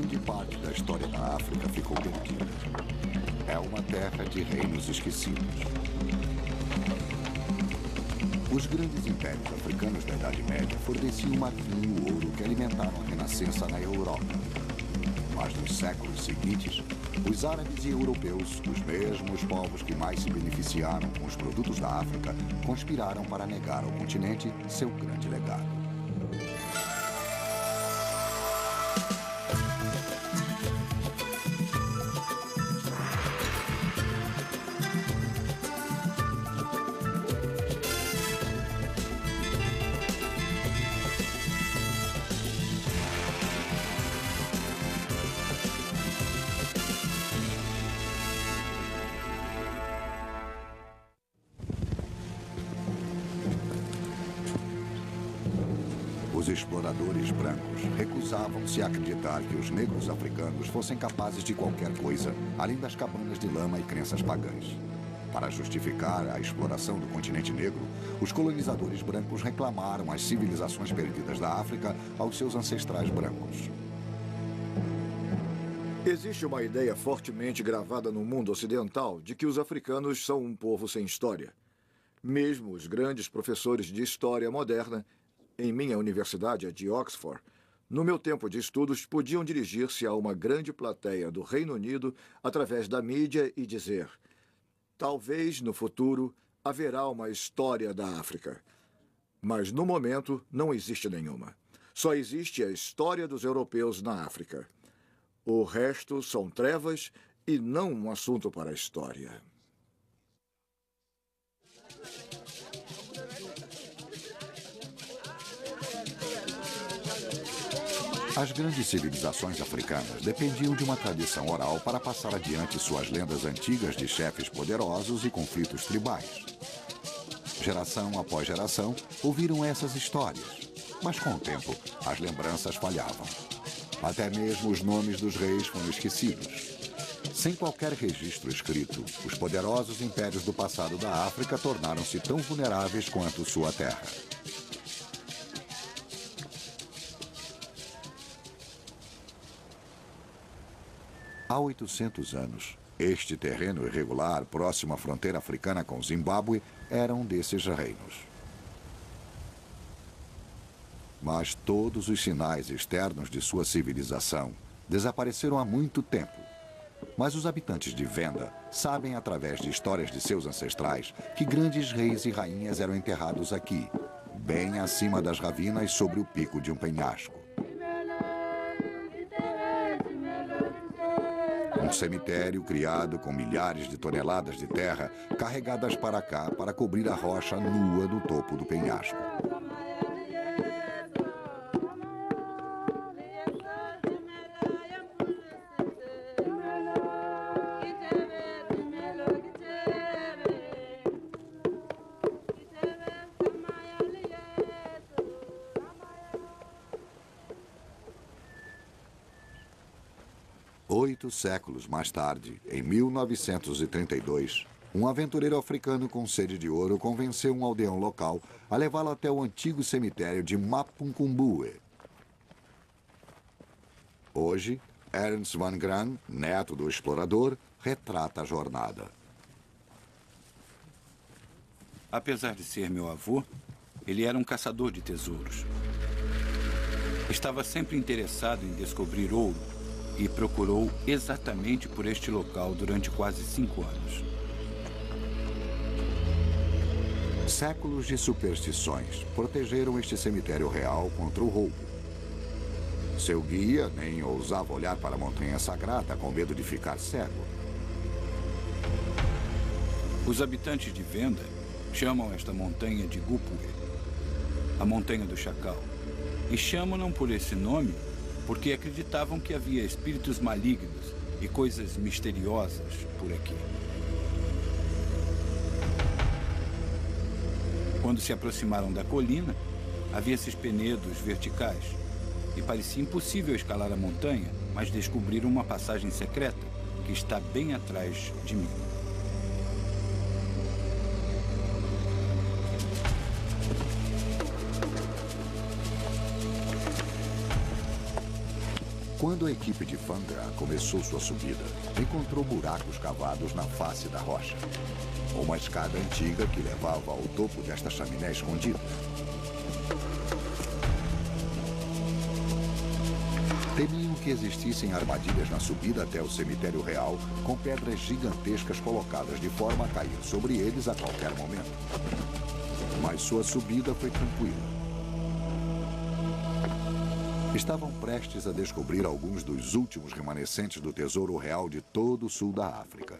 grande parte da história da África ficou perdida. É uma terra de reinos esquecidos. Os grandes impérios africanos da Idade Média forneciam o marfim e o ouro que alimentaram a Renascença na Europa. Mas nos séculos seguintes, os árabes e europeus, os mesmos povos que mais se beneficiaram com os produtos da África, conspiraram para negar ao continente seu grande legado. Os exploradores brancos recusavam-se a acreditar que os negros africanos fossem capazes de qualquer coisa, além das cabanas de lama e crenças pagãs. Para justificar a exploração do continente negro, os colonizadores brancos reclamaram as civilizações perdidas da África aos seus ancestrais brancos. Existe uma ideia fortemente gravada no mundo ocidental de que os africanos são um povo sem história. Mesmo os grandes professores de história moderna em minha universidade, a de Oxford, no meu tempo de estudos, podiam dirigir-se a uma grande plateia do Reino Unido através da mídia e dizer: talvez no futuro haverá uma história da África. Mas no momento não existe nenhuma. Só existe a história dos europeus na África. O resto são trevas e não um assunto para a história. As grandes civilizações africanas dependiam de uma tradição oral para passar adiante suas lendas antigas de chefes poderosos e conflitos tribais. Geração após geração, ouviram essas histórias, mas com o tempo, as lembranças falhavam. Até mesmo os nomes dos reis foram esquecidos. Sem qualquer registro escrito, os poderosos impérios do passado da África tornaram-se tão vulneráveis quanto sua terra. Há 800 anos, este terreno irregular próximo à fronteira africana com Zimbábue era um desses reinos. Mas todos os sinais externos de sua civilização desapareceram há muito tempo. Mas os habitantes de Venda sabem, através de histórias de seus ancestrais, que grandes reis e rainhas eram enterrados aqui, bem acima das ravinas sobre o pico de um penhasco. Um cemitério criado com milhares de toneladas de terra carregadas para cá para cobrir a rocha nua do topo do penhasco. Oito séculos mais tarde, em 1932, um aventureiro africano com sede de ouro convenceu um aldeão local a levá-lo até o antigo cemitério de Mapunkumbue. Hoje, Ernst van Graan, neto do explorador, retrata a jornada. Apesar de ser meu avô, ele era um caçador de tesouros. Estava sempre interessado em descobrir ouro e procurou exatamente por este local durante quase 5 anos. Séculos de superstições protegeram este cemitério real contra o roubo. Seu guia nem ousava olhar para a montanha sagrada com medo de ficar cego. Os habitantes de Venda chamam esta montanha de Gupue, a montanha do chacal, e chamam-na por esse nome porque acreditavam que havia espíritos malignos e coisas misteriosas por aqui. Quando se aproximaram da colina, havia esses penedos verticais e parecia impossível escalar a montanha, mas descobriram uma passagem secreta que está bem atrás de mim. Quando a equipe de Vangra começou sua subida, encontrou buracos cavados na face da rocha. Uma escada antiga que levava ao topo desta chaminé escondida. Temiam que existissem armadilhas na subida até o cemitério real, com pedras gigantescas colocadas de forma a cair sobre eles a qualquer momento. Mas sua subida foi tranquila. Estavam prestes a descobrir alguns dos últimos remanescentes do tesouro real de todo o sul da África.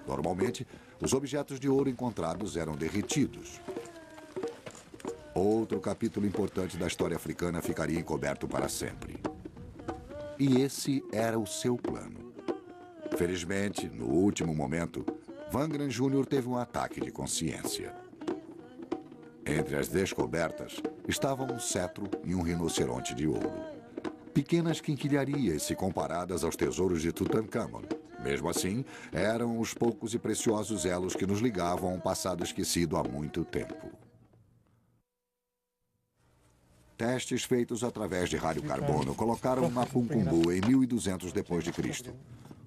Normalmente, os objetos de ouro encontrados eram derretidos. Outro capítulo importante da história africana ficaria encoberto para sempre. E esse era o seu plano. Felizmente, no último momento, Vangra Jr. teve um ataque de consciência. Entre as descobertas estavam um cetro e um rinoceronte de ouro. Pequenas quinquilharias se comparadas aos tesouros de Tutankhamon. Mesmo assim, eram os poucos e preciosos elos que nos ligavam a um passado esquecido há muito tempo. Testes feitos através de radiocarbono colocaram Mapungumbu em 1200 d.C.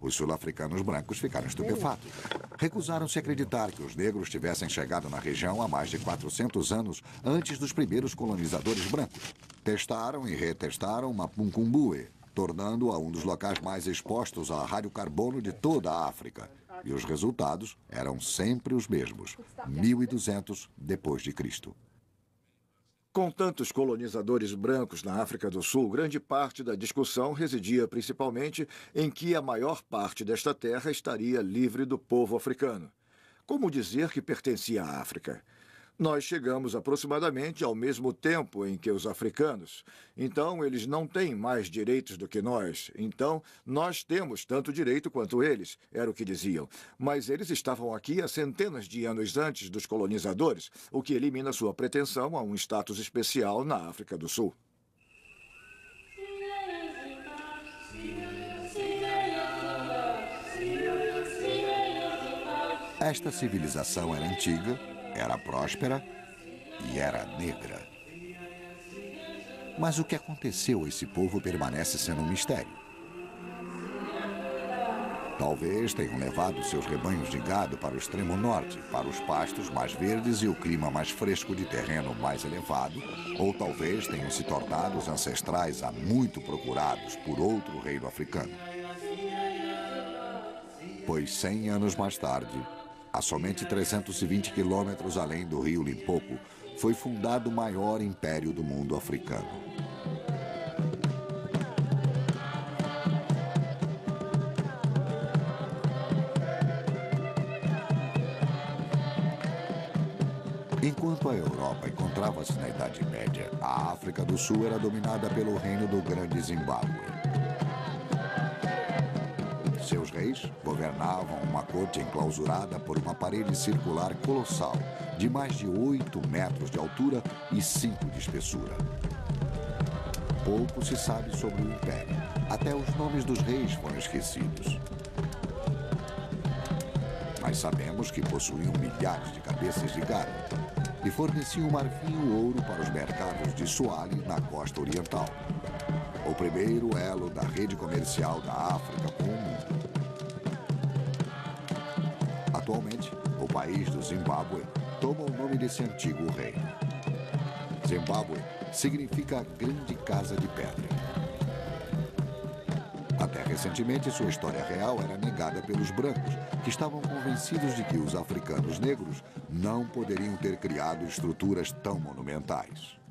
Os sul-africanos brancos ficaram estupefatos. Recusaram-se a acreditar que os negros tivessem chegado na região há mais de 400 anos antes dos primeiros colonizadores brancos. Testaram e retestaram Mapungumbu, tornando-a um dos locais mais expostos a radiocarbono de toda a África. E os resultados eram sempre os mesmos, 1200 d.C. Com tantos colonizadores brancos na África do Sul, grande parte da discussão residia principalmente em que a maior parte desta terra estaria livre do povo africano. Como dizer que pertencia à África? Nós chegamos aproximadamente ao mesmo tempo em que os africanos. Então, eles não têm mais direitos do que nós. Então, nós temos tanto direito quanto eles, era o que diziam. Mas eles estavam aqui há centenas de anos antes dos colonizadores, o que elimina sua pretensão a um status especial na África do Sul. Esta civilização era antiga, era próspera e era negra. Mas o que aconteceu a esse povo permanece sendo um mistério. Talvez tenham levado seus rebanhos de gado para o extremo norte, para os pastos mais verdes e o clima mais fresco de terreno mais elevado, ou talvez tenham se tornado os ancestrais há muito procurados por outro reino africano. Pois 100 anos mais tarde, a somente 320 quilômetros além do rio Limpopo, foi fundado o maior império do mundo africano. Enquanto a Europa encontrava-se na Idade Média, a África do Sul era dominada pelo reino do Grande Zimbábue. Seus reis governavam uma corte enclausurada por uma parede circular colossal, de mais de 8 metros de altura e 5 de espessura. Pouco se sabe sobre o império. Até os nomes dos reis foram esquecidos. Mas sabemos que possuíam milhares de cabeças de gado e forneciam marfim e ouro para os mercados de Soale, na costa oriental. O primeiro elo da rede comercial da África com o mundo. Atualmente, o país do Zimbábue toma o nome desse antigo reino. Zimbábue significa grande casa de pedra. Até recentemente, sua história real era negada pelos brancos, que estavam convencidos de que os africanos negros não poderiam ter criado estruturas tão monumentais.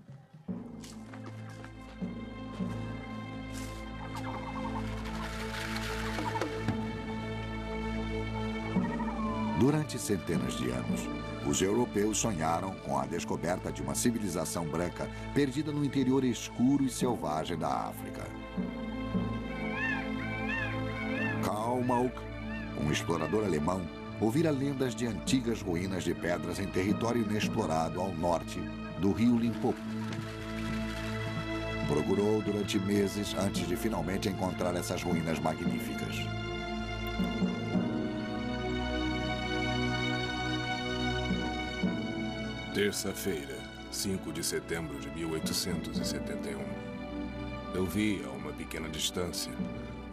Durante centenas de anos, os europeus sonharam com a descoberta de uma civilização branca perdida no interior escuro e selvagem da África. Karl Malk, um explorador alemão, ouvira lendas de antigas ruínas de pedras em território inexplorado ao norte do rio Limpopo. Procurou durante meses antes de finalmente encontrar essas ruínas magníficas. Terça-feira, 5 de setembro de 1871. Eu vi a uma pequena distância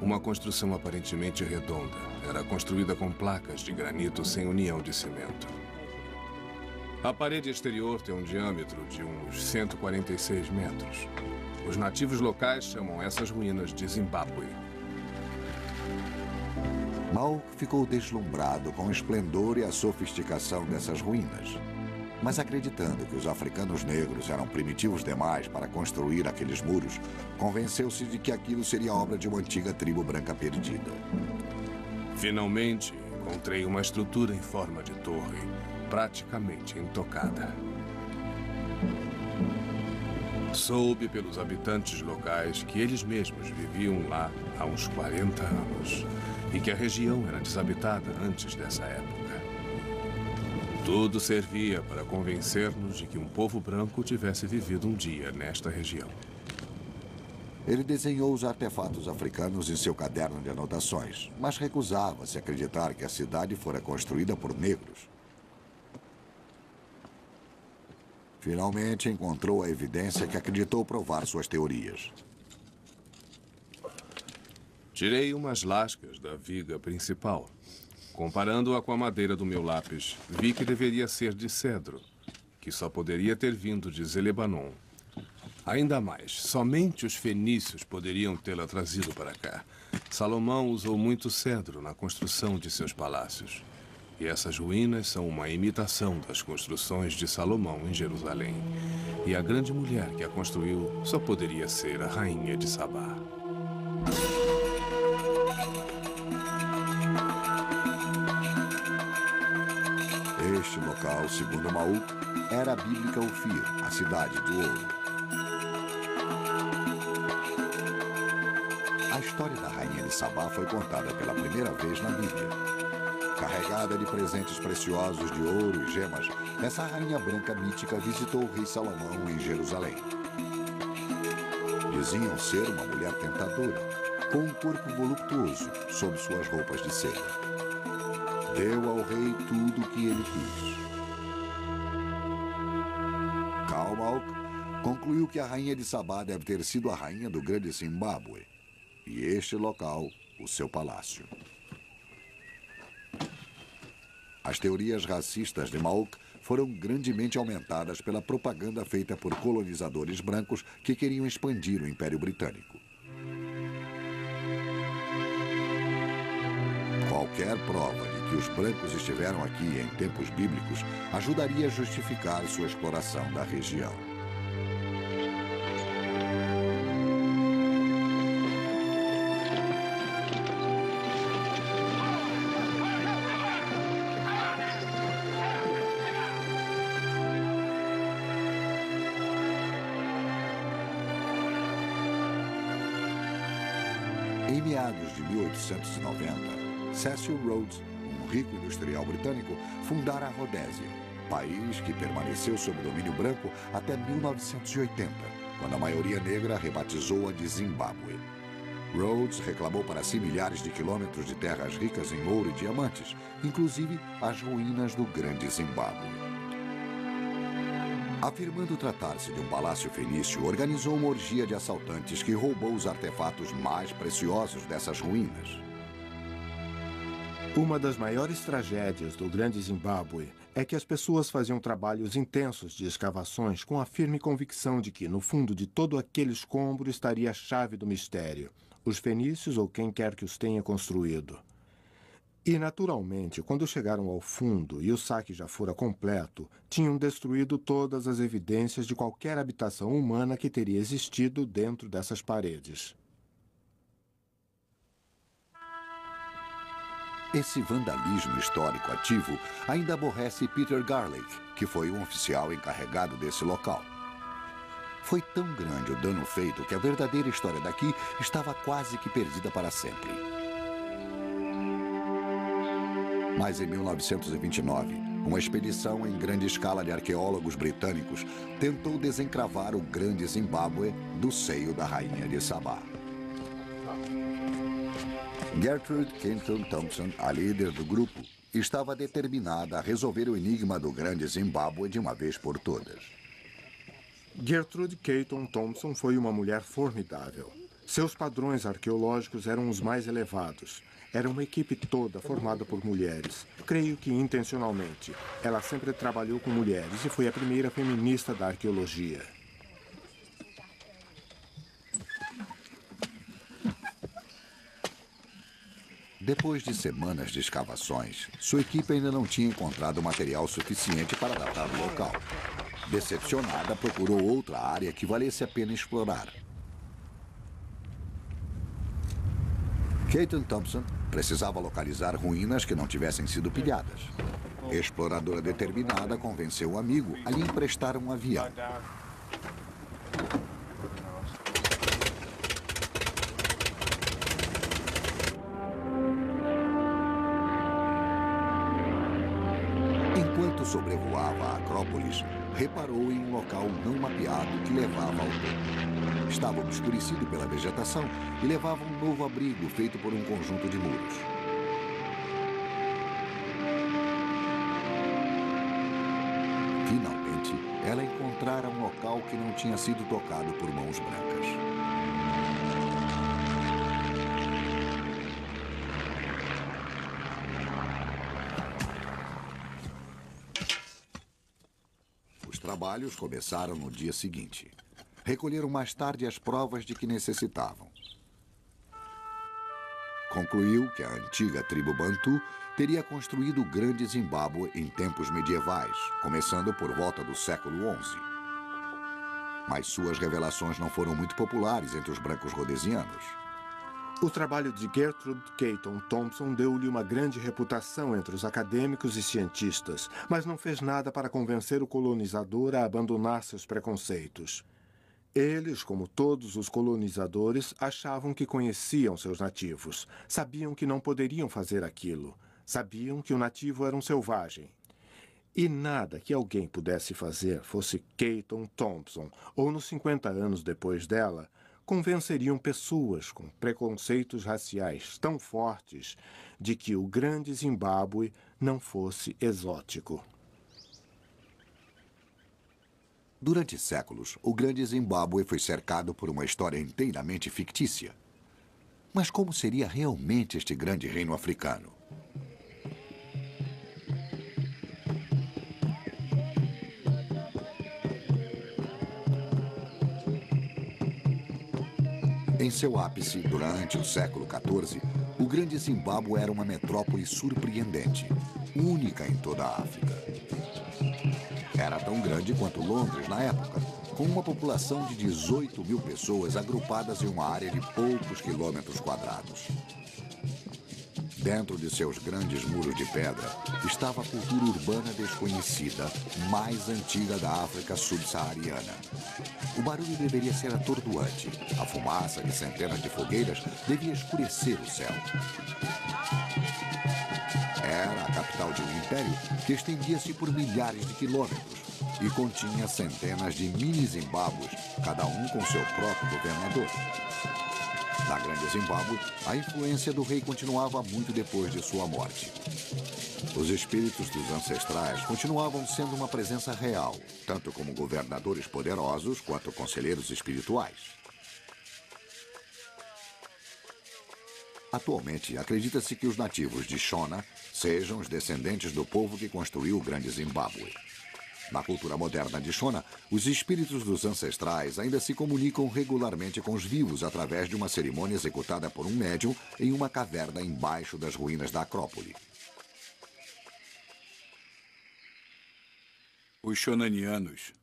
uma construção aparentemente redonda. Era construída com placas de granito sem união de cimento. A parede exterior tem um diâmetro de uns 146 metros. Os nativos locais chamam essas ruínas de Zimbábue. Mauk ficou deslumbrado com o esplendor e a sofisticação dessas ruínas. Mas acreditando que os africanos negros eram primitivos demais para construir aqueles muros, convenceu-se de que aquilo seria obra de uma antiga tribo branca perdida. Finalmente, encontrei uma estrutura em forma de torre, praticamente intocada. Soube pelos habitantes locais que eles mesmos viviam lá há uns 40 anos e que a região era desabitada antes dessa época. Tudo servia para convencer-nos de que um povo branco tivesse vivido um dia nesta região. Ele desenhou os artefatos africanos em seu caderno de anotações, mas recusava-se a acreditar que a cidade fora construída por negros. Finalmente encontrou a evidência que acreditou provar suas teorias. Tirei umas lascas da viga principal. Comparando-a com a madeira do meu lápis, vi que deveria ser de cedro, que só poderia ter vindo de Zelebanon. Ainda mais, somente os fenícios poderiam tê-la trazido para cá. Salomão usou muito cedro na construção de seus palácios. E essas ruínas são uma imitação das construções de Salomão em Jerusalém. E a grande mulher que a construiu só poderia ser a rainha de Sabá. Este local, segundo Mauk, era a bíblica Ofir, a cidade do ouro. A história da rainha de Sabá foi contada pela primeira vez na Bíblia. Carregada de presentes preciosos de ouro e gemas, essa rainha branca mítica visitou o rei Salomão em Jerusalém. Diziam ser uma mulher tentadora, com um corpo voluptuoso sob suas roupas de seda. Deu ao rei tudo o que ele quis. Mauk concluiu que a rainha de Sabá deve ter sido a rainha do grande Zimbábue, e este local, o seu palácio. As teorias racistas de Mauk foram grandemente aumentadas pela propaganda feita por colonizadores brancos que queriam expandir o Império Britânico. Qualquer prova de que os brancos estiveram aqui em tempos bíblicos ajudaria a justificar sua exploração da região. Em meados de 1890, Cecil Rhodes, um rico industrial britânico, fundara a Rodésia, país que permaneceu sob domínio branco até 1980, quando a maioria negra rebatizou-a de Zimbábue. Rhodes reclamou para si milhares de quilômetros de terras ricas em ouro e diamantes, inclusive as ruínas do grande Zimbábue. Afirmando tratar-se de um palácio fenício, organizou uma orgia de assaltantes que roubou os artefatos mais preciosos dessas ruínas. Uma das maiores tragédias do grande Zimbábue é que as pessoas faziam trabalhos intensos de escavações com a firme convicção de que, no fundo de todo aquele escombro, estaria a chave do mistério, os fenícios ou quem quer que os tenha construído. E, naturalmente, quando chegaram ao fundo e o saque já fora completo, tinham destruído todas as evidências de qualquer habitação humana que teria existido dentro dessas paredes. Esse vandalismo histórico ativo ainda aborrece Peter Garlick, que foi um oficial encarregado desse local. Foi tão grande o dano feito que a verdadeira história daqui estava quase que perdida para sempre. Mas em 1929, uma expedição em grande escala de arqueólogos britânicos tentou desencravar o grande Zimbábue do seio da rainha de Sabá. Gertrude Kenton Thompson, a líder do grupo, estava determinada a resolver o enigma do grande Zimbábue de uma vez por todas. Gertrude Caton Thompson foi uma mulher formidável. Seus padrões arqueológicos eram os mais elevados. Era uma equipe toda formada por mulheres. Creio que intencionalmente. Ela sempre trabalhou com mulheres e foi a primeira feminista da arqueologia. Depois de semanas de escavações, sua equipe ainda não tinha encontrado material suficiente para datar o local. Decepcionada, procurou outra área que valesse a pena explorar. Caton Thompson precisava localizar ruínas que não tivessem sido pilhadas. Exploradora determinada convenceu o amigo a lhe emprestar um avião. Enquanto sobrevoava a Acrópolis, reparou em um local não mapeado que levava ao topo. Estava obscurecido pela vegetação e levava um novo abrigo feito por um conjunto de muros. Finalmente, ela encontrara um local que não tinha sido tocado por mãos brancas. Os trabalhos começaram no dia seguinte. Recolheram mais tarde as provas de que necessitavam. Concluiu que a antiga tribo Bantu teria construído o Grande Zimbábue em tempos medievais, começando por volta do século XI. Mas suas revelações não foram muito populares entre os brancos rhodesianos. O trabalho de Gertrude Caton Thompson deu-lhe uma grande reputação entre os acadêmicos e cientistas, mas não fez nada para convencer o colonizador a abandonar seus preconceitos. Eles, como todos os colonizadores, achavam que conheciam seus nativos, sabiam que não poderiam fazer aquilo, sabiam que o nativo era um selvagem. E nada que alguém pudesse fazer, fosse Caton Thompson ou nos 50 anos depois dela, convenceriam pessoas com preconceitos raciais tão fortes de que o Grande Zimbábue não fosse exótico. Durante séculos, o Grande Zimbábue foi cercado por uma história inteiramente fictícia. Mas como seria realmente este grande reino africano? Em seu ápice, durante o século XIV, o Grande Zimbábue era uma metrópole surpreendente, única em toda a África. Era tão grande quanto Londres na época, com uma população de 18 mil pessoas agrupadas em uma área de poucos quilômetros quadrados. Dentro de seus grandes muros de pedra estava a cultura urbana desconhecida, mais antiga da África subsaariana. O barulho deveria ser atordoante. A fumaça de centenas de fogueiras devia escurecer o céu. Era a capital de um império que estendia-se por milhares de quilômetros e continha centenas de mini-Zimbábues, cada um com seu próprio governador. Na Grande Zimbábue, a influência do rei continuava muito depois de sua morte. Os espíritos dos ancestrais continuavam sendo uma presença real, tanto como governadores poderosos quanto conselheiros espirituais. Atualmente, acredita-se que os nativos de Shona sejam os descendentes do povo que construiu o Grande Zimbábue. Na cultura moderna de Shona, os espíritos dos ancestrais ainda se comunicam regularmente com os vivos através de uma cerimônia executada por um médium em uma caverna embaixo das ruínas da Acrópole. Os shonanianos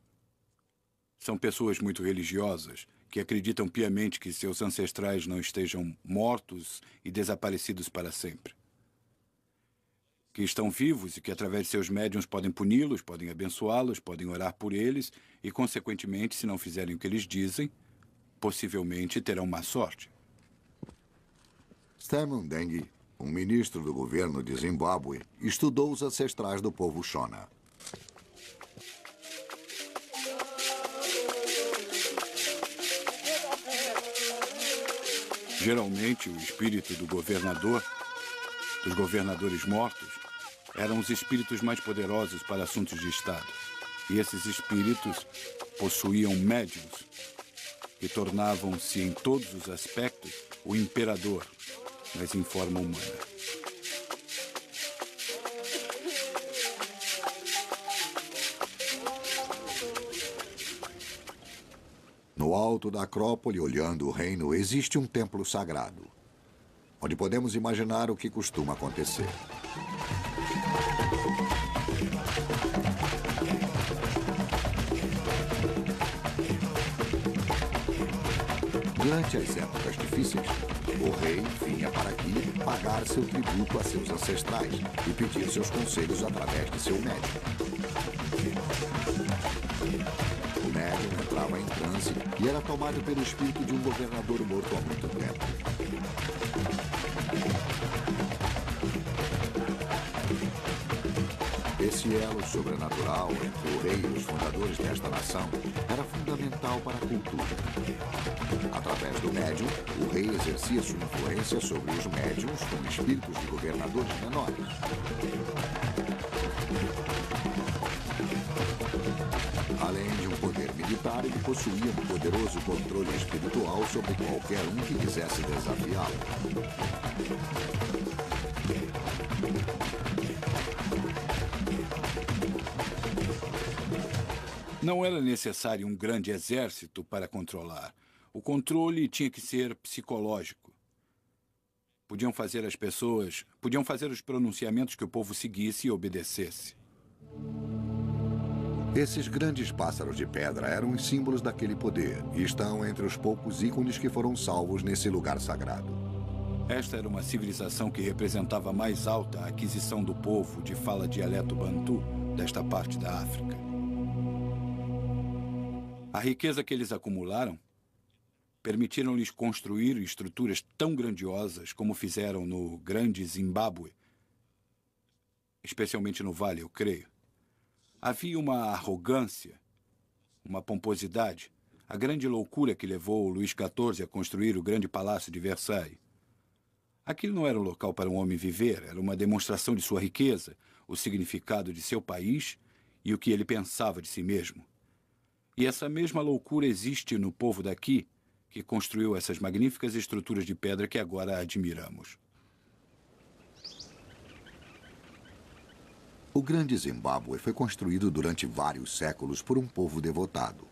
são pessoas muito religiosas que acreditam piamente que seus ancestrais não estejam mortos e desaparecidos para sempre. Que estão vivos e que, através de seus médiuns, podem puni-los, podem abençoá-los, podem orar por eles e, consequentemente, se não fizerem o que eles dizem, possivelmente terão má sorte. Stamon Deng, um ministro do governo de Zimbábue, estudou os ancestrais do povo Shona. Geralmente, o espírito do governador, dos governadores mortos, eram os espíritos mais poderosos para assuntos de Estado. E esses espíritos possuíam médiuns que tornavam-se em todos os aspectos o imperador, mas em forma humana. No alto da Acrópole, olhando o reino, existe um templo sagrado, onde podemos imaginar o que costuma acontecer. Durante as épocas difíceis, o rei vinha para aqui pagar seu tributo a seus ancestrais e pedir seus conselhos através de seu médium. O médium entrava em transe e era tomado pelo espírito de um governador morto há muito tempo. Esse elo sobrenatural entre o rei e os fundadores desta nação era fundamental para a cultura. Através do médium, o rei exercia sua influência sobre os médiums com espíritos de governadores menores. Além de um poder militar, ele possuía um poderoso controle espiritual sobre qualquer um que quisesse desafiá-lo. Não era necessário um grande exército para controlar. O controle tinha que ser psicológico. Podiam fazer os pronunciamentos que o povo seguisse e obedecesse. Esses grandes pássaros de pedra eram os símbolos daquele poder e estão entre os poucos ícones que foram salvos nesse lugar sagrado. Esta era uma civilização que representava a mais alta aquisição do povo de fala dialeto bantu desta parte da África. A riqueza que eles acumularam permitiram-lhes construir estruturas tão grandiosas como fizeram no grande Zimbábue, especialmente no Vale, eu creio. Havia uma arrogância, uma pomposidade, a grande loucura que levou Luís XIV a construir o grande palácio de Versailles. Aquilo não era um local para um homem viver, era uma demonstração de sua riqueza, o significado de seu país e o que ele pensava de si mesmo. E essa mesma loucura existe no povo daqui, que construiu essas magníficas estruturas de pedra que agora admiramos. O grande Zimbábue foi construído durante vários séculos por um povo devotado.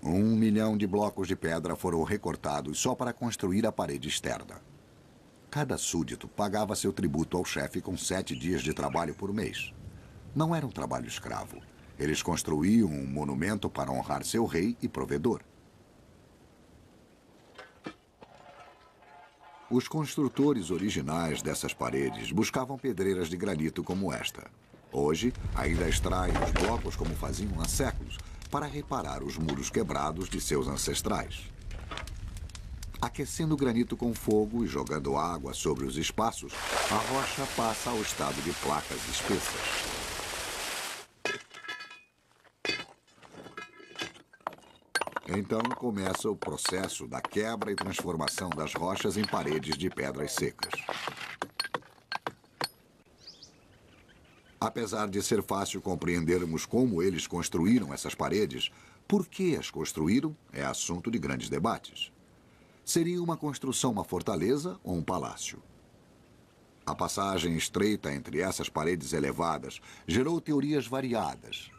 1 milhão de blocos de pedra foram recortados só para construir a parede externa. Cada súdito pagava seu tributo ao chefe com 7 dias de trabalho por mês. Não era um trabalho escravo. Eles construíam um monumento para honrar seu rei e provedor. Os construtores originais dessas paredes buscavam pedreiras de granito como esta. Hoje, ainda extraem os blocos como faziam há séculos, para reparar os muros quebrados de seus ancestrais. Aquecendo o granito com fogo e jogando água sobre os espaços, a rocha passa ao estado de placas espessas. Então começa o processo da quebra e transformação das rochas em paredes de pedras secas. Apesar de ser fácil compreendermos como eles construíram essas paredes, por que as construíram é assunto de grandes debates. Seria uma construção uma fortaleza ou um palácio? A passagem estreita entre essas paredes elevadas gerou teorias variadas.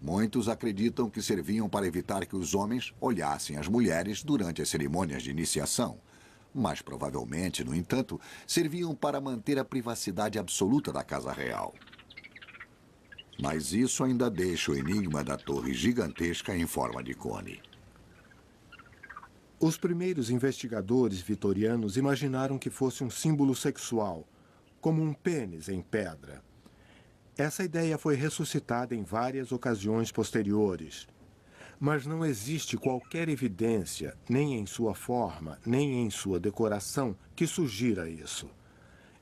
Muitos acreditam que serviam para evitar que os homens olhassem as mulheres durante as cerimônias de iniciação, mas provavelmente, no entanto, serviam para manter a privacidade absoluta da Casa Real. Mas isso ainda deixa o enigma da torre gigantesca em forma de cone. Os primeiros investigadores vitorianos imaginaram que fosse um símbolo sexual, como um pênis em pedra. Essa ideia foi ressuscitada em várias ocasiões posteriores, mas não existe qualquer evidência, nem em sua forma, nem em sua decoração, que sugira isso.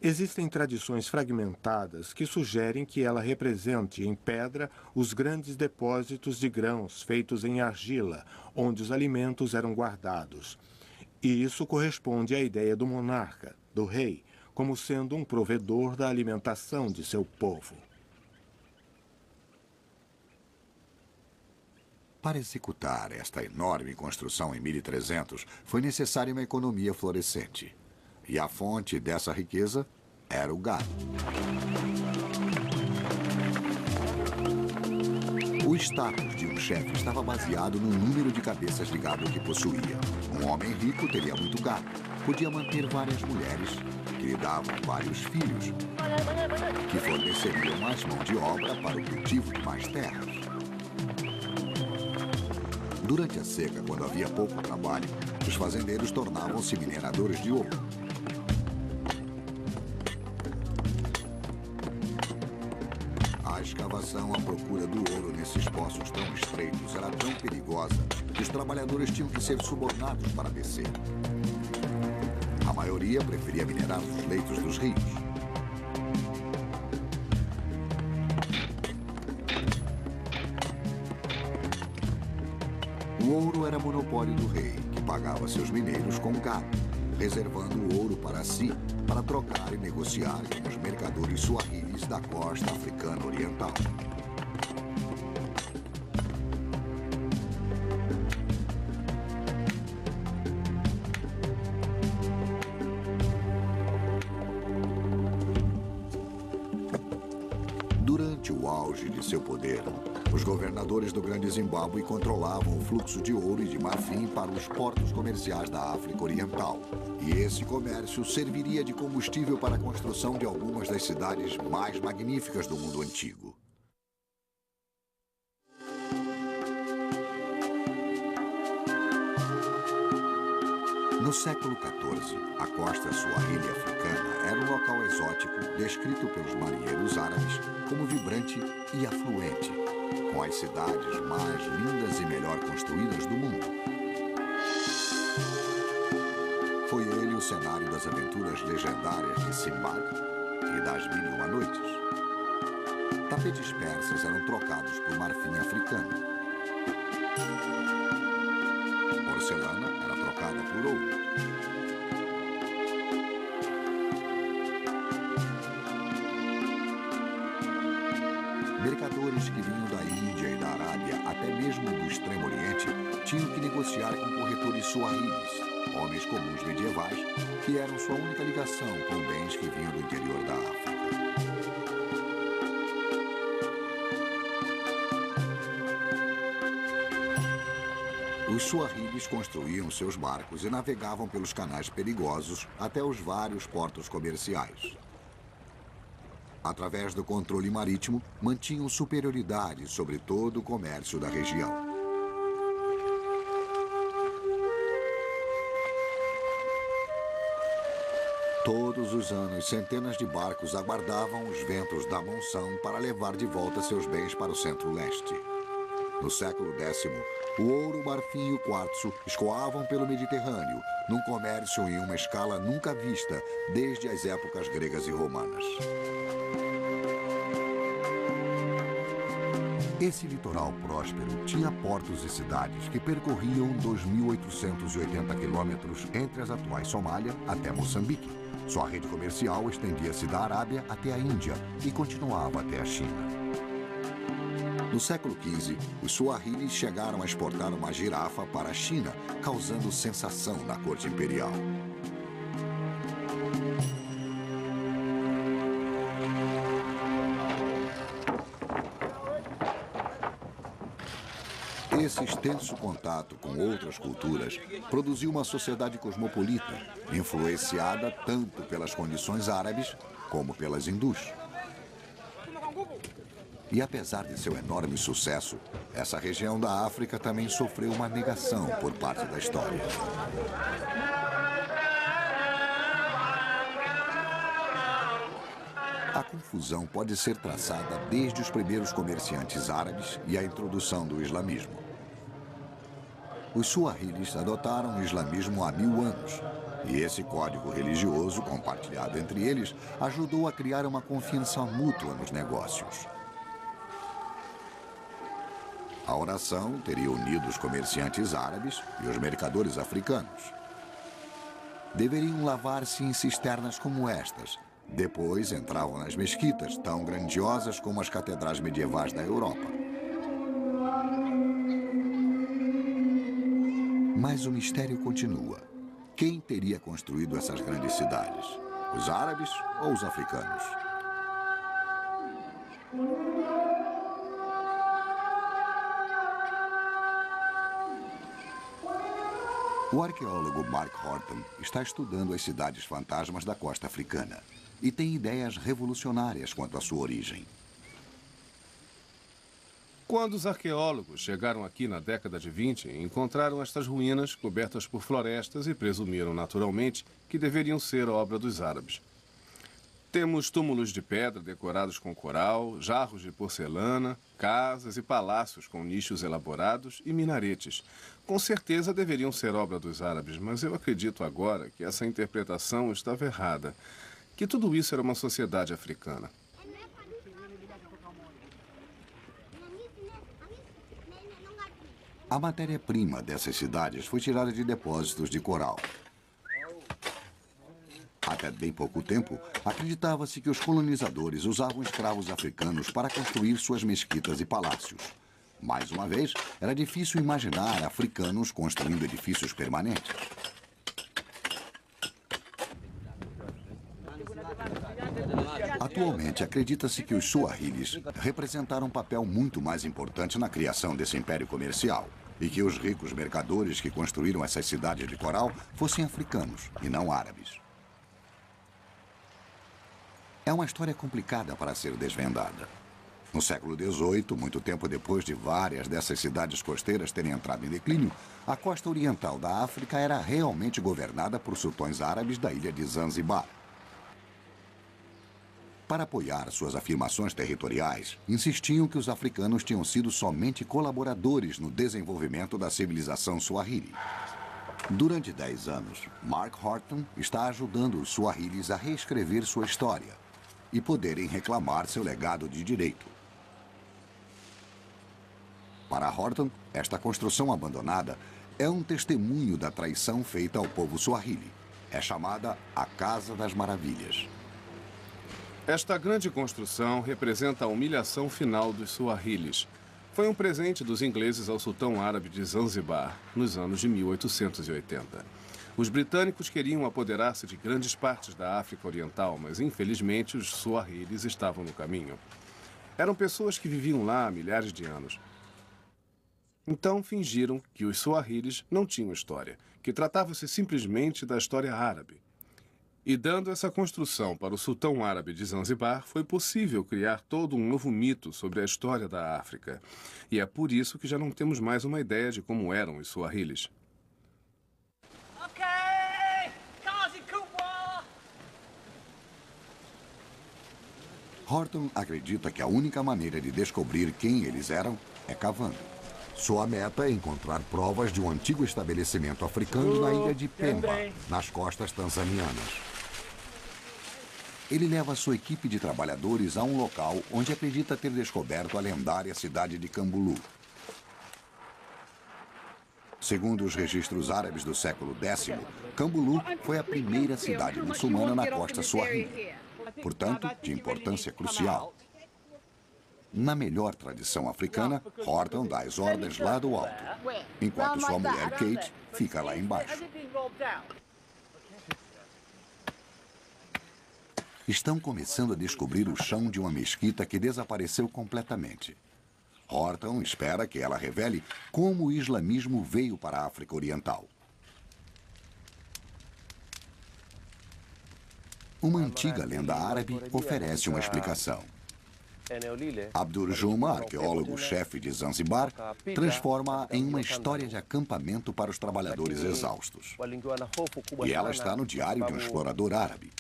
Existem tradições fragmentadas que sugerem que ela represente em pedra os grandes depósitos de grãos feitos em argila, onde os alimentos eram guardados. E isso corresponde à ideia do monarca, do rei, como sendo um provedor da alimentação de seu povo. Para executar esta enorme construção em 1300, foi necessária uma economia florescente. E a fonte dessa riqueza era o gado. O status de um chefe estava baseado no número de cabeças de gado que possuía. Um homem rico teria muito gado, podia manter várias mulheres, que lhe davam vários filhos, que forneceriam mais mão de obra para o cultivo de mais terras. Durante a seca, quando havia pouco trabalho, os fazendeiros tornavam-se mineradores de ouro. A escavação à procura do ouro nesses poços tão estreitos era tão perigosa que os trabalhadores tinham que ser subornados para descer. A maioria preferia minerar os leitos dos rios. O ouro era monopólio do rei, que pagava seus mineiros com gado, reservando o ouro para si, para trocar e negociar com os mercadores suahilis da costa africana oriental. Durante o auge de seu poder, os governadores do Grande Zimbábue controlavam o fluxo de ouro e de marfim para os portos comerciais da África Oriental. E esse comércio serviria de combustível para a construção de algumas das cidades mais magníficas do mundo antigo. No século XIV, a costa suahili africana era um local exótico descrito pelos marinheiros árabes como vibrante e afluente, com as cidades mais lindas e melhor construídas do mundo. Foi ele o cenário das aventuras legendárias de Sinbad e das Mil e Uma Noites. Tapetes persas eram trocados por marfim africano. Porcelana era trocada por ouro. Mercadores que vinham da Índia e da Arábia, até mesmo do Extremo Oriente, tinham que negociar com corretores suahilis, homens comuns medievais, que eram sua única ligação com bens que vinham do interior da África. Os suahilis construíam seus barcos e navegavam pelos canais perigosos até os vários portos comerciais. Através do controle marítimo, mantinham superioridade sobre todo o comércio da região. Todos os anos, centenas de barcos aguardavam os ventos da monção para levar de volta seus bens para o centro-leste. No século X, o ouro, o marfim e o quartzo escoavam pelo Mediterrâneo, num comércio em uma escala nunca vista desde as épocas gregas e romanas. Esse litoral próspero tinha portos e cidades que percorriam 2.880 quilômetros entre as atuais Somália até Moçambique. Sua rede comercial estendia-se da Arábia até a Índia e continuava até a China. No século XV, os suahilis chegaram a exportar uma girafa para a China, causando sensação na corte imperial. Esse extenso contato com outras culturas produziu uma sociedade cosmopolita, influenciada tanto pelas condições árabes como pelas hindus. E apesar de seu enorme sucesso, essa região da África também sofreu uma negação por parte da história. A confusão pode ser traçada desde os primeiros comerciantes árabes e a introdução do islamismo. Os suahilis adotaram o islamismo há 1000 anos, e esse código religioso compartilhado entre eles ajudou a criar uma confiança mútua nos negócios. A oração teria unido os comerciantes árabes e os mercadores africanos. Deveriam lavar-se em cisternas como estas. Depois entravam nas mesquitas, tão grandiosas como as catedrais medievais da Europa. Mas o mistério continua. Quem teria construído essas grandes cidades? Os árabes ou os africanos? O arqueólogo Mark Horton está estudando as cidades fantasmas da costa africana e tem ideias revolucionárias quanto à sua origem. Quando os arqueólogos chegaram aqui na década de 20, encontraram estas ruínas cobertas por florestas e presumiram naturalmente que deveriam ser obra dos árabes. Temos túmulos de pedra decorados com coral, jarros de porcelana, casas e palácios com nichos elaborados e minaretes. Com certeza deveriam ser obra dos árabes, mas eu acredito agora que essa interpretação estava errada, que tudo isso era uma sociedade africana. A matéria-prima dessas cidades foi tirada de depósitos de coral. Até bem pouco tempo, acreditava-se que os colonizadores usavam escravos africanos para construir suas mesquitas e palácios. Mais uma vez, era difícil imaginar africanos construindo edifícios permanentes. Atualmente, acredita-se que os suahilis representaram um papel muito mais importante na criação desse império comercial e que os ricos mercadores que construíram essas cidades de coral fossem africanos e não árabes. É uma história complicada para ser desvendada. No século XVIII, muito tempo depois de várias dessas cidades costeiras terem entrado em declínio, a costa oriental da África era realmente governada por sultões árabes da ilha de Zanzibar. Para apoiar suas afirmações territoriais, insistiam que os africanos tinham sido somente colaboradores no desenvolvimento da civilização suahili. Durante 10 anos, Mark Horton está ajudando os suahilis a reescrever sua história e poderem reclamar seu legado de direito. Para Horton, esta construção abandonada é um testemunho da traição feita ao povo suahili. É chamada a Casa das Maravilhas. Esta grande construção representa a humilhação final dos suahilis. Foi um presente dos ingleses ao sultão árabe de Zanzibar, nos anos de 1880. Os britânicos queriam apoderar-se de grandes partes da África Oriental, mas infelizmente os suahilis estavam no caminho. Eram pessoas que viviam lá há milhares de anos. Então fingiram que os suahilis não tinham história, que tratava-se simplesmente da história árabe. E dando essa construção para o sultão árabe de Zanzibar, foi possível criar todo um novo mito sobre a história da África. E é por isso que já não temos mais uma ideia de como eram os suahilis. Horton acredita que a única maneira de descobrir quem eles eram é cavando. Sua meta é encontrar provas de um antigo estabelecimento africano na ilha de Pemba, nas costas tanzanianas. Ele leva sua equipe de trabalhadores a um local onde acredita ter descoberto a lendária cidade de Kambulu. Segundo os registros árabes do século X, Kambulu foi a primeira cidade muçulmana na costa suahili, portanto, de importância crucial. Na melhor tradição africana, Horton dá as ordens lá do alto, enquanto sua mulher Kate fica lá embaixo. Estão começando a descobrir o chão de uma mesquita que desapareceu completamente. Horton espera que ela revele como o islamismo veio para a África Oriental. Uma antiga lenda árabe oferece uma explicação. Abdur Juma, arqueólogo-chefe de Zanzibar, transforma-a em uma história de acampamento para os trabalhadores exaustos. E ela está no diário de um explorador árabe.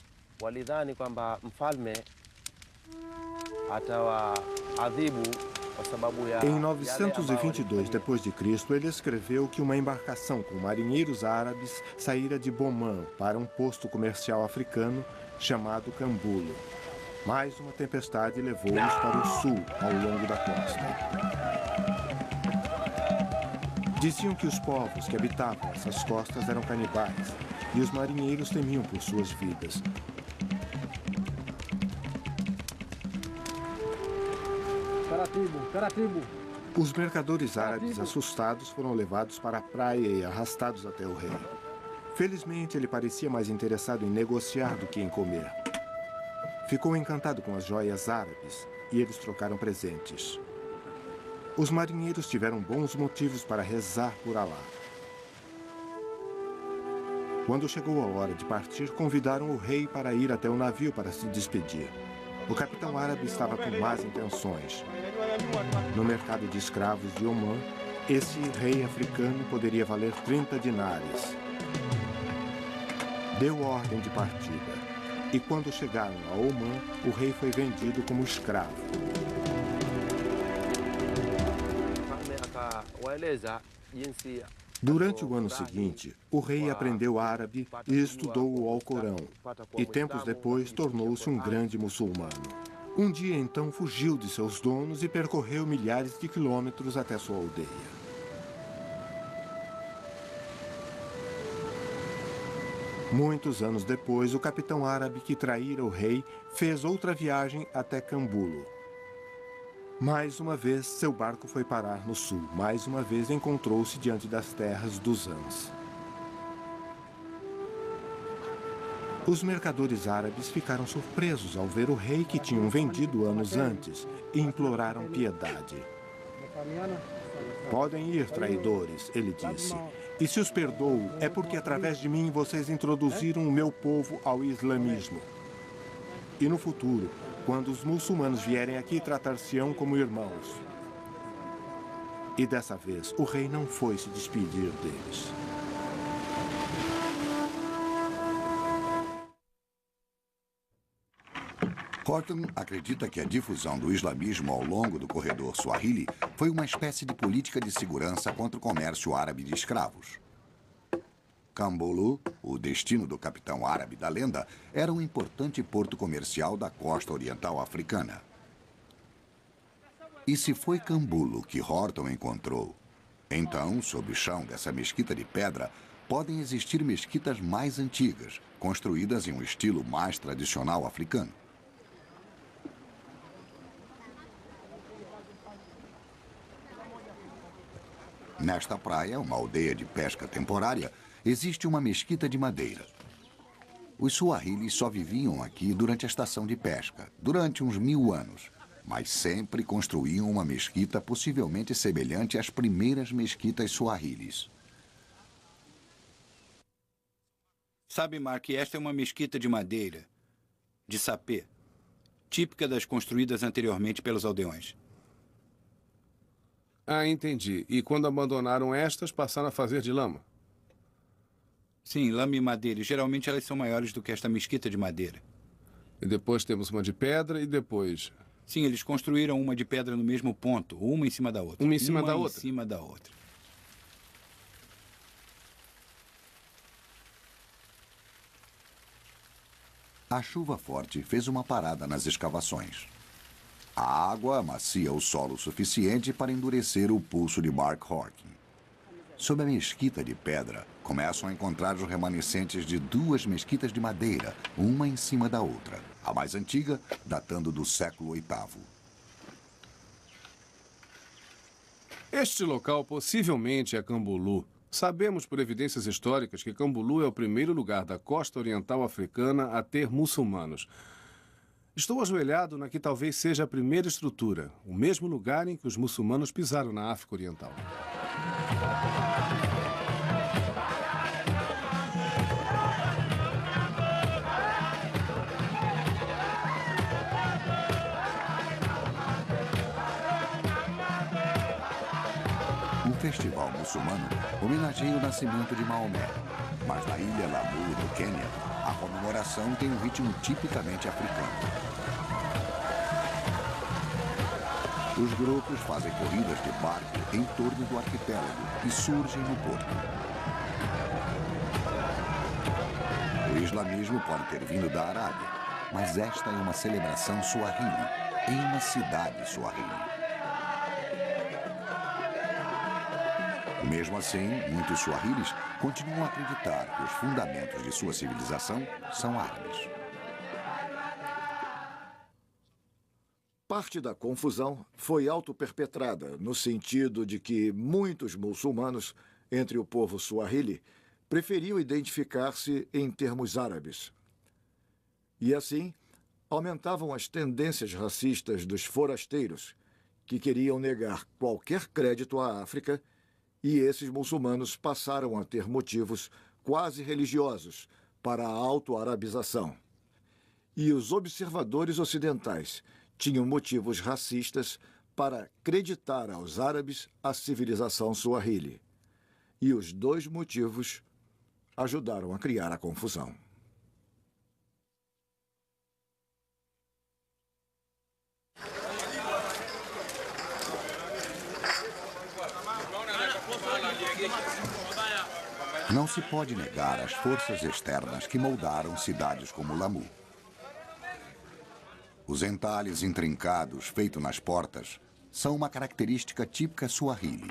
Em 922 d.C., ele escreveu que uma embarcação com marinheiros árabes saíra de Boman para um posto comercial africano chamado Kambulu. Mais uma tempestade levou-os para o sul, ao longo da costa. Diziam que os povos que habitavam essas costas eram canibais e os marinheiros temiam por suas vidas. Os mercadores árabes assustados foram levados para a praia e arrastados até o rei. Felizmente, ele parecia mais interessado em negociar do que em comer. Ficou encantado com as joias árabes e eles trocaram presentes. Os marinheiros tiveram bons motivos para rezar por Alá. Quando chegou a hora de partir, convidaram o rei para ir até o navio para se despedir. O capitão árabe estava com más intenções. No mercado de escravos de Omã, esse rei africano poderia valer 30 dinares. Deu ordem de partida. E quando chegaram a Omã, o rei foi vendido como escravo. Durante o ano seguinte, o rei aprendeu árabe e estudou o Alcorão, e tempos depois tornou-se um grande muçulmano. Um dia, então, fugiu de seus donos e percorreu milhares de quilômetros até sua aldeia. Muitos anos depois, o capitão árabe que traíra o rei fez outra viagem até Cambulo. Mais uma vez, seu barco foi parar no sul. Mais uma vez, encontrou-se diante das terras dos Ãs. Os mercadores árabes ficaram surpresos ao ver o rei que tinham vendido anos antes e imploraram piedade. Podem ir, traidores, ele disse. E se os perdoo, é porque através de mim vocês introduziram o meu povo ao islamismo. E no futuro, quando os muçulmanos vierem aqui, tratar-se-ão como irmãos. E dessa vez, o rei não foi se despedir deles. Horton acredita que a difusão do islamismo ao longo do corredor Swahili foi uma espécie de política de segurança contra o comércio árabe de escravos. Cambulo, o destino do capitão árabe da lenda, era um importante porto comercial da costa oriental africana. E se foi Cambulo que Horton encontrou, então, sob o chão dessa mesquita de pedra, podem existir mesquitas mais antigas, construídas em um estilo mais tradicional africano. Nesta praia, uma aldeia de pesca temporária, existe uma mesquita de madeira. Os suahilis só viviam aqui durante a estação de pesca, durante uns 1000 anos, mas sempre construíam uma mesquita possivelmente semelhante às primeiras mesquitas suahilis. Sabe, Mark, esta é uma mesquita de madeira, de sapê, típica das construídas anteriormente pelos aldeões. Ah, entendi. E quando abandonaram estas, passaram a fazer de lama? Sim, lama e madeira. Geralmente elas são maiores do que esta mesquita de madeira. E depois temos uma de pedra e depois... Sim, eles construíram uma de pedra no mesmo ponto, uma em cima da outra. Uma em cima da outra? Uma em cima da outra. A chuva forte fez uma parada nas escavações. A água amacia o solo suficiente para endurecer o pulso de Mark Horton. Sob a mesquita de pedra, começam a encontrar os remanescentes de 2 mesquitas de madeira, uma em cima da outra. A mais antiga, datando do século VIII. Este local possivelmente é Cambulo. Sabemos por evidências históricas que Cambulo é o primeiro lugar da costa oriental africana a ter muçulmanos. Estou ajoelhado na que talvez seja a primeira estrutura, o mesmo lugar em que os muçulmanos pisaram na África Oriental. Um festival muçulmano homenageia o nascimento de Maomé, mas na ilha Lamu, no Quênia, a comemoração tem um ritmo tipicamente africano. Os grupos fazem corridas de barco em torno do arquipélago e surgem no porto. O islamismo pode ter vindo da Arábia, mas esta é uma celebração suahili, em uma cidade suahili. Mesmo assim, muitos suahilis continuam a acreditar que os fundamentos de sua civilização são árabes. Parte da confusão foi autoperpetrada, no sentido de que muitos muçulmanos, entre o povo suahili, preferiam identificar-se em termos árabes. E assim, aumentavam as tendências racistas dos forasteiros, que queriam negar qualquer crédito à África, e esses muçulmanos passaram a ter motivos quase religiosos para a autoarabização. E os observadores ocidentais tinham motivos racistas para acreditar aos árabes a civilização suahili. E os dois motivos ajudaram a criar a confusão. Não se pode negar as forças externas que moldaram cidades como Lamu. Os entalhes intrincados feitos nas portas são uma característica típica suahili.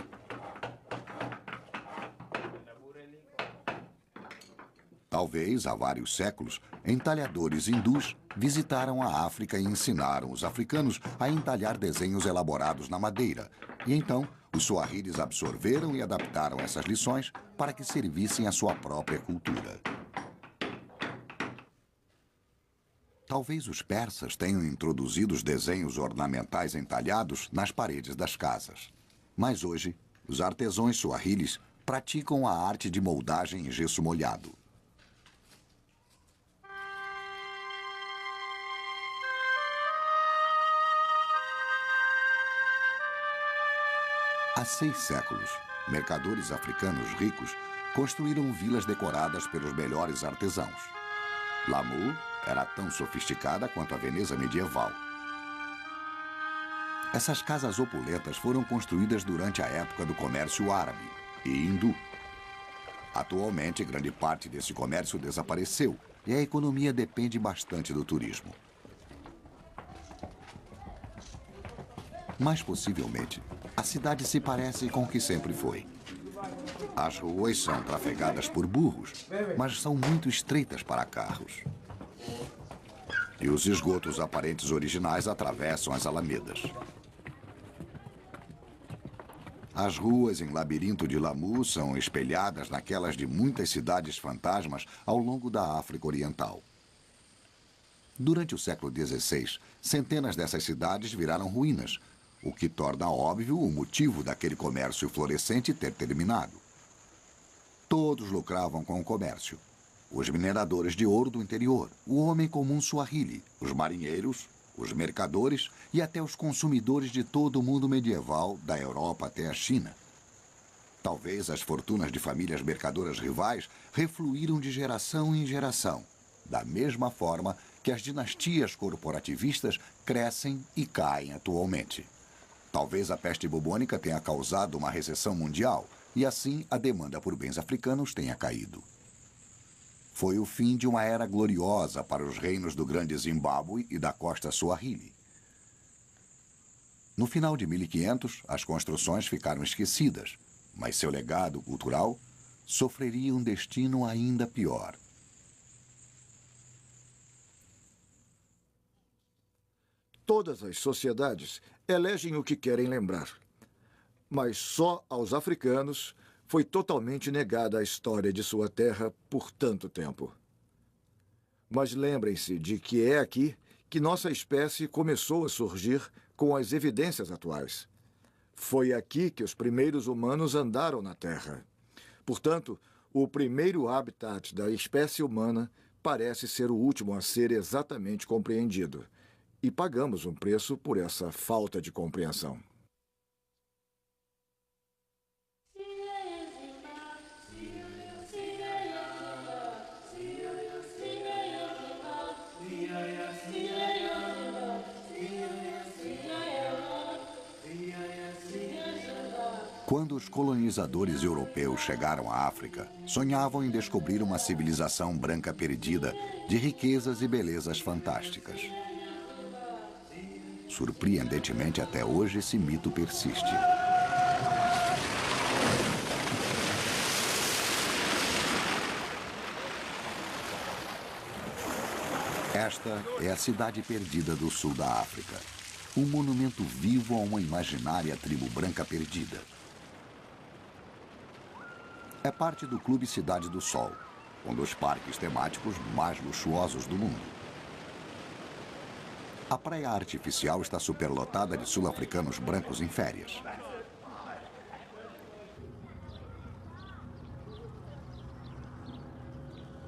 Talvez, há vários séculos, entalhadores hindus visitaram a África e ensinaram os africanos a entalhar desenhos elaborados na madeira. E então, os suahilis absorveram e adaptaram essas lições para que servissem à sua própria cultura. Talvez os persas tenham introduzido os desenhos ornamentais entalhados nas paredes das casas. Mas hoje, os artesãos suahilis praticam a arte de moldagem em gesso molhado. Há 6 séculos, mercadores africanos ricos construíram vilas decoradas pelos melhores artesãos. Lamu era tão sofisticada quanto a Veneza medieval. Essas casas opulentas foram construídas durante a época do comércio árabe e hindu. Atualmente, grande parte desse comércio desapareceu e a economia depende bastante do turismo. Mas, possivelmente, a cidade se parece com o que sempre foi. As ruas são trafegadas por burros, mas são muito estreitas para carros. E os esgotos aparentes originais atravessam as alamedas. As ruas em labirinto de Lamu são espelhadas naquelas de muitas cidades fantasmas ao longo da África Oriental. Durante o século XVI, centenas dessas cidades viraram ruínas, o que torna óbvio o motivo daquele comércio florescente ter terminado. Todos lucravam com o comércio. Os mineradores de ouro do interior, o homem comum suahili, os marinheiros, os mercadores e até os consumidores de todo o mundo medieval, da Europa até a China. Talvez as fortunas de famílias mercadoras rivais refluíram de geração em geração, da mesma forma que as dinastias corporativistas crescem e caem atualmente. Talvez a peste bubônica tenha causado uma recessão mundial e assim a demanda por bens africanos tenha caído. Foi o fim de uma era gloriosa para os reinos do Grande Zimbábue e da costa Suahili. No final de 1500, as construções ficaram esquecidas, mas seu legado cultural sofreria um destino ainda pior. Todas as sociedades elegem o que querem lembrar. Mas só aos africanos foi totalmente negada a história de sua terra por tanto tempo. Mas lembrem-se de que é aqui que nossa espécie começou a surgir com as evidências atuais. Foi aqui que os primeiros humanos andaram na Terra. Portanto, o primeiro habitat da espécie humana parece ser o último a ser exatamente compreendido. E pagamos um preço por essa falta de compreensão. Quando os colonizadores europeus chegaram à África, sonhavam em descobrir uma civilização branca perdida de riquezas e belezas fantásticas. Surpreendentemente, até hoje, esse mito persiste. Esta é a cidade perdida do sul da África. um monumento vivo a uma imaginária tribo branca perdida. É parte do Clube Cidade do Sol, um dos parques temáticos mais luxuosos do mundo. A praia artificial está superlotada de sul-africanos brancos em férias.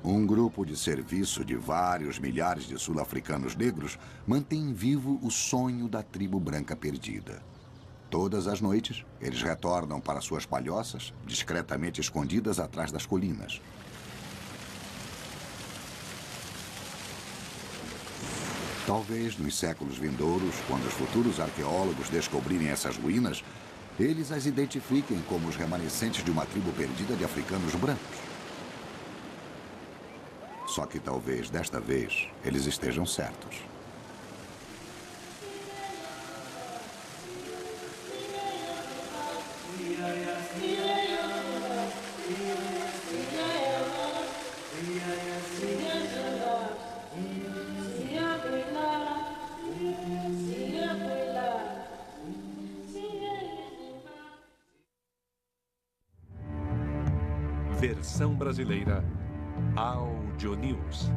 Um grupo de serviço de vários milhares de sul-africanos negros mantém vivo o sonho da tribo branca perdida. Todas as noites, eles retornam para suas palhoças, discretamente escondidas atrás das colinas. Talvez nos séculos vindouros, quando os futuros arqueólogos descobrirem essas ruínas, eles as identifiquem como os remanescentes de uma tribo perdida de africanos brancos. Só que talvez, desta vez, eles estejam certos. Versão brasileira Audio News.